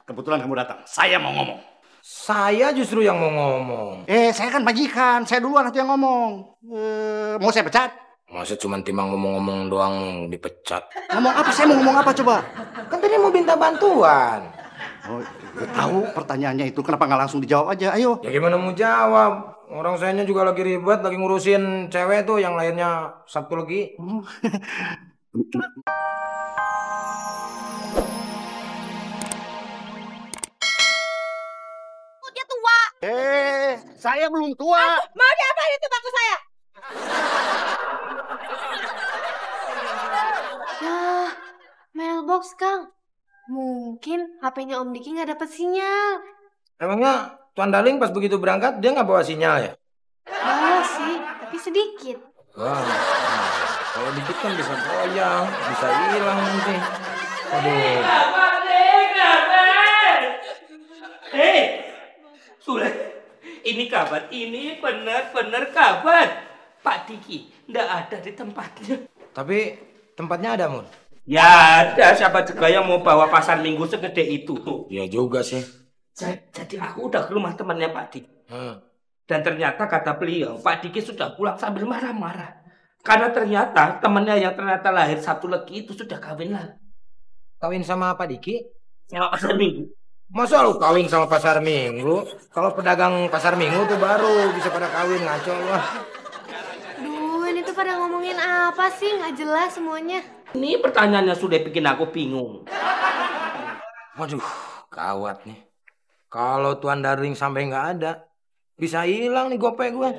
Kebetulan kamu datang. Saya mau ngomong. Saya justru yang mau ngomong. Saya kan majikan. Saya duluan yang ngomong. Mau saya pecat? Masa cuma timbang ngomong-ngomong doang dipecat? Ngomong apa? Saya mau ngomong apa coba? Kan tadi mau minta bantuan. Oh, tahu pertanyaannya itu. Kenapa nggak langsung dijawab aja? Ayo. Ya gimana mau jawab? Orang sayanya juga lagi ribet, lagi ngurusin cewek tuh yang lainnya Sabtu lagi. Dia tua. Saya belum tua. Mau diapain itu bangku saya? Yah, mailbox Kang. Mungkin HP-nya Om Diki nggak dapet sinyal. Emangnya Tuan Darling pas begitu berangkat dia nggak bawa sinyal ya? Bawa sih, tapi sedikit. Wah, kalau dikit kan bisa goyang, bisa hilang nanti. Aduh. Sule, ini kabar, ini benar-benar kabar. Pak Diki nggak ada di tempatnya. Tapi tempatnya ada, Mun? Ya ada, siapa juga yang mau bawa pasar minggu segede itu. Iya juga sih. Jadi aku udah ke rumah temannya Pak Diki. Dan ternyata kata beliau, Pak Diki sudah pulang sambil marah-marah. Karena ternyata temannya yang ternyata lahir Sabtu Legi itu sudah kawin lagi. Kawin sama Pak Diki? Sama pasar minggu. Masa lu kawin sama pasar minggu? Kalau pedagang pasar minggu tuh baru bisa pada kawin, ngaco lu. Duh, ini tuh pada ngomongin apa sih? Nggak jelas semuanya. Ini pertanyaannya sudah bikin aku bingung. Waduh, gawat nih. Kalau Tuan Darling sampai nggak ada, bisa hilang nih gopek gue.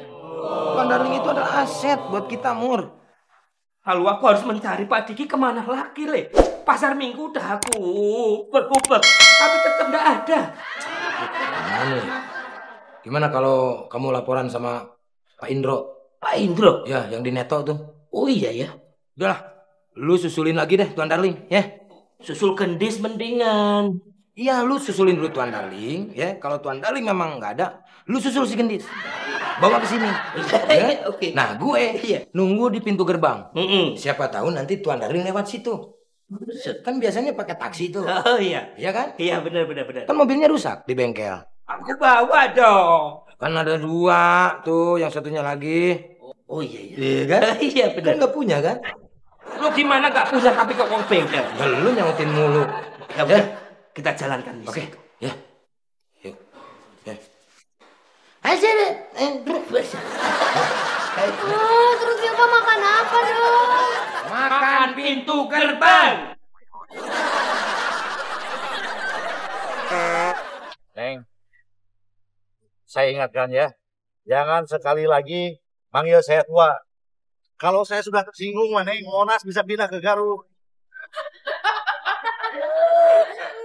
Tuan Darling itu adalah aset buat kita, Mur. Lalu aku harus mencari Pak Diki kemana lagi, Le? Pasar minggu udah aku ubek-ubek, tapi tetap nggak ada. Gimana kalau kamu laporan sama Pak Indro? Pak Indro? Ya, yang di Neto tuh. Oh iya ya. Udahlah, lu susulin lagi deh Tuan Darling, ya. Susul gendis mendingan. Iya, lu susulin dulu Tuan Darling, ya. Kalau Tuan Darling memang nggak ada, lu susul si gendis. Bawa ke sini. Ya? Oke. Nah, gue nunggu di pintu gerbang. Siapa tahu nanti Tuan Darling lewat situ. Kan biasanya pakai taksi tuh. Oh iya. Iya kan? Iya benar. Kan mobilnya rusak di bengkel. Aku bawa dong. Kan ada 2 tuh, yang satunya lagi. Oh iya. Iya kan? Iya benar. Kan nggak punya kan? Lu gimana nggak punya tapi kok uang bengkel? Ya, lu nyautin mulu. Ya udah, kita jalankan. Oke. Ya. Yuk. Ya. Aja deh. Terus Silva makan apa dong? Makan pintu gerbang. Neng, saya ingatkan ya, jangan sekali lagi manggil saya tua. Kalau saya sudah tersinggung, Neng, Monas bisa pindah ke Garut.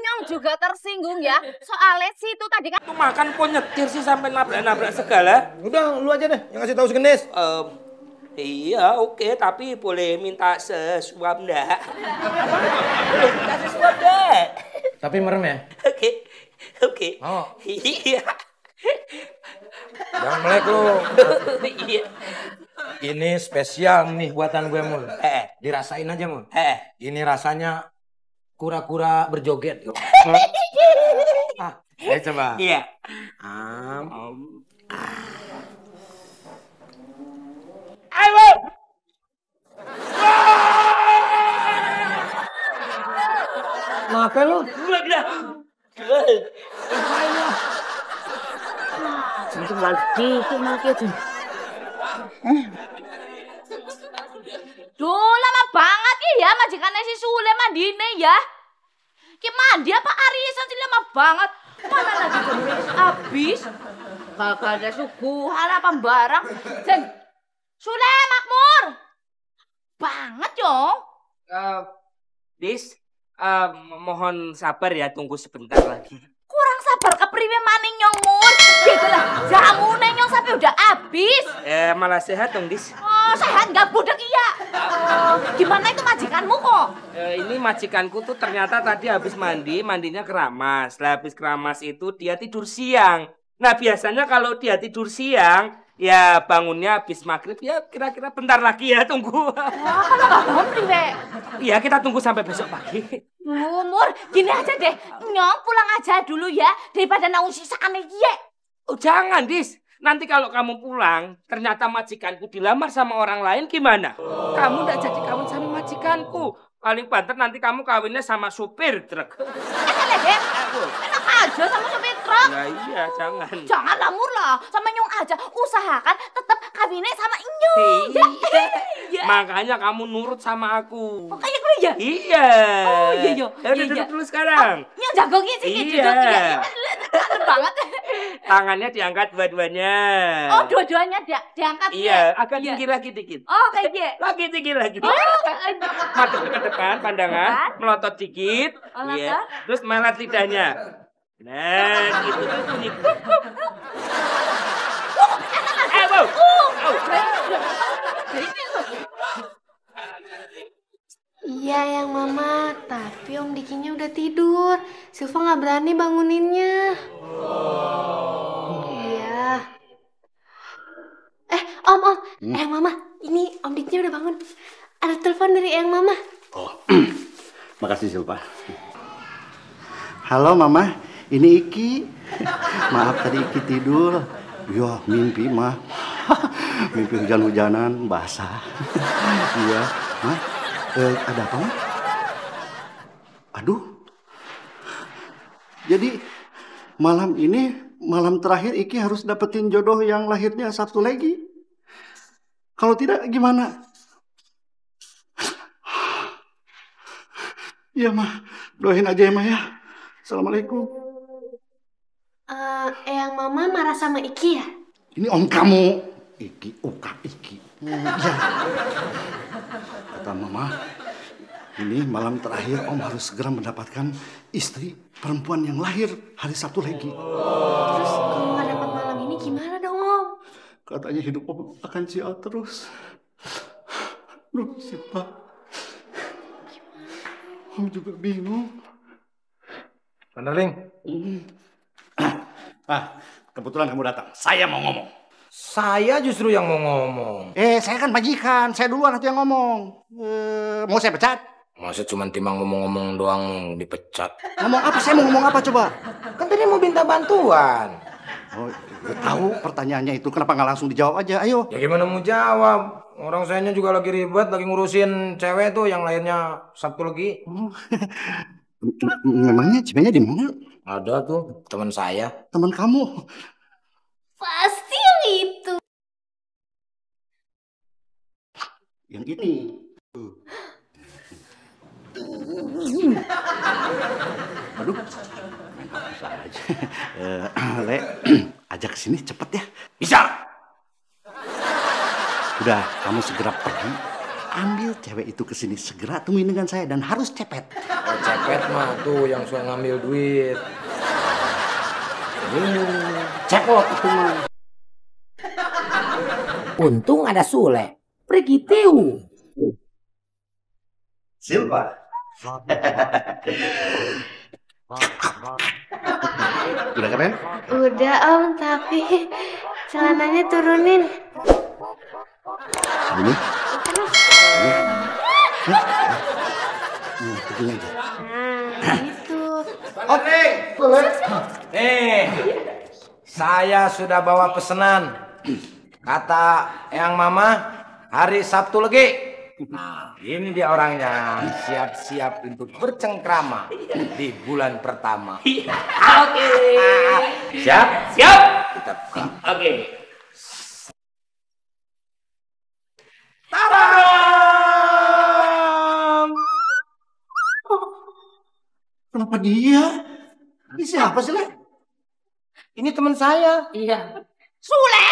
Nyong juga tersinggung ya. Soalnya sih itu tadi kan. Tuh makan kok nyetir sih sampai nabrak-nabrak segala. Udah, lu aja deh yang ngasih tahu si gendis. Iya oke, tapi boleh minta sesuap enggak? Boleh minta sesuap enggak? Tapi merem ya? Oke. Oh. Iya. Jangan melek lu. Iya. Ini spesial nih buatan gue, Mun. Dirasain aja, Mun. Ini rasanya kura-kura berjoget. Ayo coba. Iya. Ayo. Kenapa lu? Itu lagi itu mati aja. Duh, lama banget ya majikannya si Sule mandine ya. Ki mandi apa arisan sih lama banget. Mana lagi gemes habis. Gak ada suguhan apa barang. Jen, Sule makmur. Banget yo. Dis, mohon sabar ya, tunggu sebentar lagi. Kurang sabar kepriwe maning nyong Mur. Gitu lah, jamune nyong sampai udah habis. Malah sehat dong, Dis. Oh, sehat nggak budek iya. Gimana itu majikanmu kok? Ini majikanku tuh ternyata tadi habis mandinya keramas. Lah habis keramas itu dia tidur siang. Nah biasanya kalau dia tidur siang, ya bangunnya habis maghrib ya kira-kira bentar lagi ya, tunggu. Wah, kalau nggak bangun priwe? Iya kita tunggu sampai besok pagi. Mur, gini aja deh. Nyong pulang aja dulu ya. Daripada naung sisaan ye. Oh jangan, Dis. Nanti kalau kamu pulang, ternyata majikanku dilamar sama orang lain gimana? Kamu nggak jadi kawin sama majikanku. Paling banter nanti kamu kawinnya sama supir truk. Leden, enak aja sama supir truk. Nah iya, jangan. Jangan lah Mur lah. Sama Nyong aja. Usahakan tetap kawinnya sama Nyong. Iya. Makanya kamu nurut sama aku. Oh, kayak gue ya? Iya. Oh iya iya. Ya udah duduk dulu sekarang. Nyong jago gitu Iya. Keren banget. Tangannya diangkat dua-duanya. Oh, dua-duanya diangkat Iya, ya? agak tinggi lagi dikit. Oh, kayak gitu. Lagi tinggi lagi. Oh, Madep ke depan, pandangan, melotot dikit. Melotot. Iya. Terus melet lidahnya. Nah, gitu tuh bunyi. Wow. Iya, yang Mama. Tapi Om Dikinya udah tidur. Silva nggak berani banguninnya. Iya. Om. Eyang Mama. Ini Om Dikinya udah bangun. Ada telepon dari Eyang Mama. Oh, makasih Silva. Halo Mama, ini Iki. Maaf tadi Iki tidur. Ya mimpi mah. Mimpi hujan-hujanan, basah. Iya, Mah. Ada apa Mah? Aduh. Jadi malam ini malam terakhir Iki harus dapetin jodoh yang lahirnya Sabtu lagi. Kalau tidak gimana? Iya Mah, doain aja ya Mah ya. Assalamualaikum. Eyang Mama marah sama Iki ya? Ini om kamu. Iki, Iki. Ya. Kata Mama, ini malam terakhir om harus segera mendapatkan istri perempuan yang lahir hari Sabtu lagi. Terus kalau nggak dapat malam ini gimana dong Om? Katanya hidup om akan sial terus. Duh, Silva. Om juga bingung. Pandaring. Kebetulan kamu datang. Saya mau ngomong. Saya justru yang mau ngomong. Saya kan majikan. Saya duluan yang ngomong. Mau saya pecat? Masa cuma timang ngomong-ngomong doang dipecat? Ngomong apa? Saya mau ngomong apa coba? Kan tadi mau minta bantuan. Oh, tahu pertanyaannya itu. Kenapa nggak langsung dijawab aja? Ayo. Ya gimana mau jawab? Orang sayanya juga lagi ribet, lagi ngurusin cewek tuh yang lahirnya Sabtu lagi. Memangnya ceweknya di mana? Ada tuh teman saya. Teman kamu? Pasti yang itu. Yang ini. Aduh. Bisa aja. Le, ajak ke sini cepet ya. Bisa. Udah, kamu segera pergi. Ambil cewek itu ke sini, segera temuin dengan saya dan harus cepet. Oh, cepet mah tuh yang suka ngambil duit. Cepot itu mah. Untung ada Sule. Pergi tiu. Silva. Udah keren? Udah Om, tapi celananya turunin. Ini? Nah, itu. Oke. Saya sudah bawa pesanan. Kata Eyang Mama, hari Sabtu lagi. Nah, ini dia orangnya. Siap-siap untuk bercengkrama di bulan pertama. Oke. Siap? Siap. Kita buka. Oke. Tadam! Kenapa dia? Ini siapa sih, Le? Ini teman saya. Iya. Sule,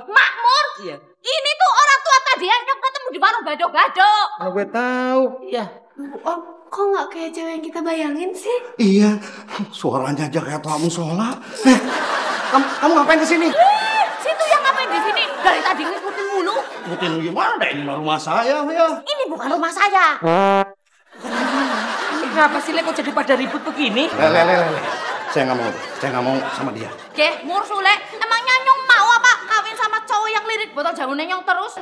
Makmur, Iya. ini tuh orang tua tadi yang Nyong ketemu di warung gado-gado. Mana gue tahu. Iya. Om, kok nggak kayak cewek yang kita bayangin sih? Iya, suaranya aja kayak tua musola. Kamu ngapain di sini? Situ yang ngapain di sini? Dari tadi ngikutin mulu. Ngikutin gimana? Ini rumah saya, ya. Ini bukan rumah saya. Kenapa sih Le kok jadi pada ribut begini? Le. Saya nggak mau sama dia. Oke, Mur Sule, emangnya Nyong mau apa kawin sama cowok yang lirik botol jamunya Nyong terus?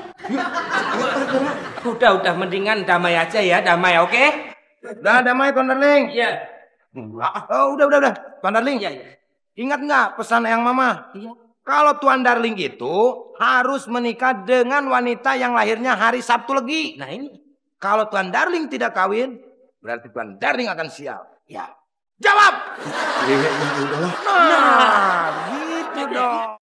Udah mendingan damai aja ya, damai, oke? Udah damai Tuan Darling. Iya. Oh, udah. Tuan Darling. Iya. Ingat nggak pesan Eyang Mama? Iya. Kalau Tuan Darling itu harus menikah dengan wanita yang lahirnya hari Sabtu Legi. Nah ini. Kalau Tuan Darling tidak kawin, berarti Tuan Darling akan sial. Ya. Jawab! Iya, udahlah. Nah, gitu dong.